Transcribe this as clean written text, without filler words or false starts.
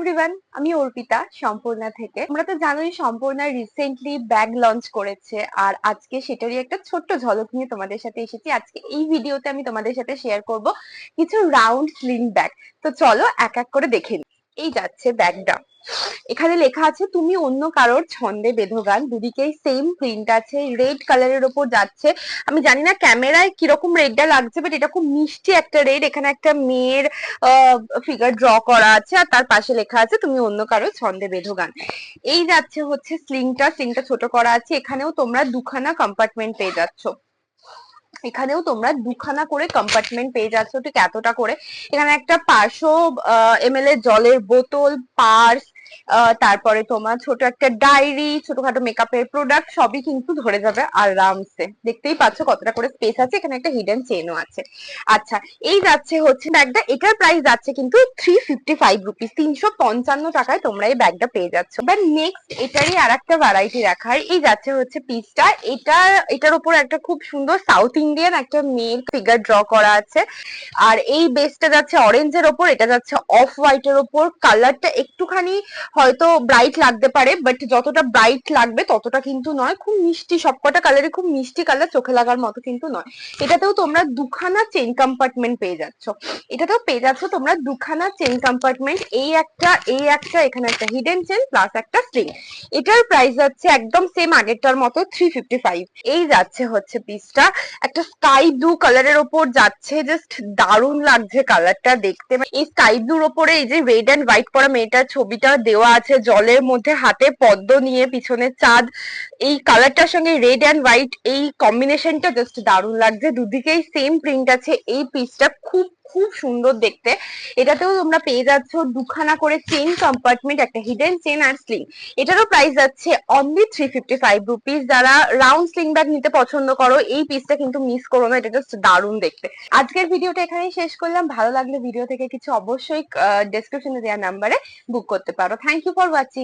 Everyone, আমি অর্পিতা সম্পূর্ণা থেকে। তোমরা তো জানোই সম্পূর্ণা রিসেন্টলি ব্যাগ লঞ্চ করেছে, আর আজকে সেটারই একটা ছোট্ট ঝলক নিয়ে তোমাদের সাথে এসেছি। আজকে এই ভিডিওতে আমি তোমাদের সাথে শেয়ার করব কিছু রাউন্ড স্লিং ব্যাগ। তো চলো এক এক করে দেখে নিই। এই যাচ্ছে ব্যাগটা, এখানে লেখা আছে তুমি অন্য কারোর ছন্দে বেঁধো গান। দুদিকেই সেম প্রিন্ট আছে, রেড কালারের ওপর যাচ্ছে। আমি জানি না ক্যামেরায় কিরকম রেডটা লাগছে, বাট এটা খুব মিষ্টি একটা রেড। এখানে একটা মেয়ের ফিগার ড্র করা আছে, আর তার পাশে লেখা আছে তুমি অন্য কারোর ছন্দে বেঁধো গান। এই যাচ্ছে হচ্ছে স্লিংটা ছোট করা আছে। এখানেও তোমরা দুখানা কম্পার্টমেন্ট পেয়ে যাচ্ছ। এখানেও তোমরা দুখানা করে কম্পার্টমেন্ট পেয়ে যাচ্ছ, ঠিক এতটা করে। এখানে একটা 500 ml এর জলের বোতল, পার্স, তারপরে তোমার ছোট একটা ডায়েরি, ছোটখাটো মেকআপের প্রোডাক্ট সবই কিন্তু ধরে যাবে আরামসে। দেখতেই পাচ্ছ কতটা করে স্পেস আছে। এখানে একটা হিডেন চেনও আছে। আচ্ছা, এই যাচ্ছে হচ্ছে ব্যাগটা। এটার প্রাইস যাচ্ছে কিন্তু 355 রুপিস, 355 টাকায় তোমরা এই ব্যাগটা পেয়ে যাচ্ছ। বাট নেক্সট এটারই আর একটা ভ্যারাইটি রাখার। এই যাচ্ছে হচ্ছে পিসটা। এটার উপর একটা খুব সুন্দর সাউথ ইন্ডিয়ান একটা মেয়ের ফিগার ড্র করা আছে। আর এই বেসটা যাচ্ছে অরেঞ্জের ওপর, এটা যাচ্ছে অফ হোয়াইটের ওপর। কালারটা একটুখানি হয়তো ব্রাইট লাগতে পারে, বাট যতটা ব্রাইট লাগবে ততটা কিন্তু নয়। খুব মিষ্টি, সবকটা কালারই খুব মিষ্টি কালার, চোখে লাগার মতো কিন্তু নয়। এটাতেও তোমরা দুখানা চেইন কম্পার্টমেন্ট পেয়ে যাচ্ছ। এটাতেও পেয়ে যাচ্ছ তোমরা দুখানা চেইন কম্পার্টমেন্ট, এই একটা, এখানে একটা হিডেন চেন প্লাস একটা স্ট্রিং। এটার প্রাইস যাচ্ছে একদম সেম আগেরটার মতো 355। এই যাচ্ছে হচ্ছে পিসটা, একটা স্কাই ব্লু কালারের ওপর যাচ্ছে। জাস্ট দারুণ লাগছে কালারটা দেখতে। এই স্কাই ব্লুর ওপরে এই যে রেড এন্ড হোয়াইট পরা মেয়েটার ছবিটা দেওয়া আছে, জলের মধ্যে হাতে পদ্ম নিয়ে, পিছনে চাঁদ। এই কালারটার সঙ্গে রেড এন্ড হোয়াইট এই কম্বিনেশনটা জাস্ট দারুণ লাগছে। দুদিকেই সেম প্রিন্ট আছে। এই পিসটা খুব খুব সুন্দর দেখতে। এটাতেও তোমরা পেয়ে যাচ্ছ দুখানা করে চেইন কম্পার্টমেন্ট, একটা হিডেন চেন আর স্লিং। এটারও প্রাইস যাচ্ছে অনলি 355 রুপিস। যারা রাউন্ড স্লিং ব্যাগ নিতে পছন্দ করো, এই পিসটা কিন্তু মিস করো না, এটা জাস্ট দারুণ দেখতে। আজকের ভিডিওটা এখানেই শেষ করলাম। ভালো লাগলে ভিডিও থেকে কিছু অবশ্যই ডেসক্রিপশনে দেওয়া নাম্বারে বুক করতে পারো। Thank you for watching.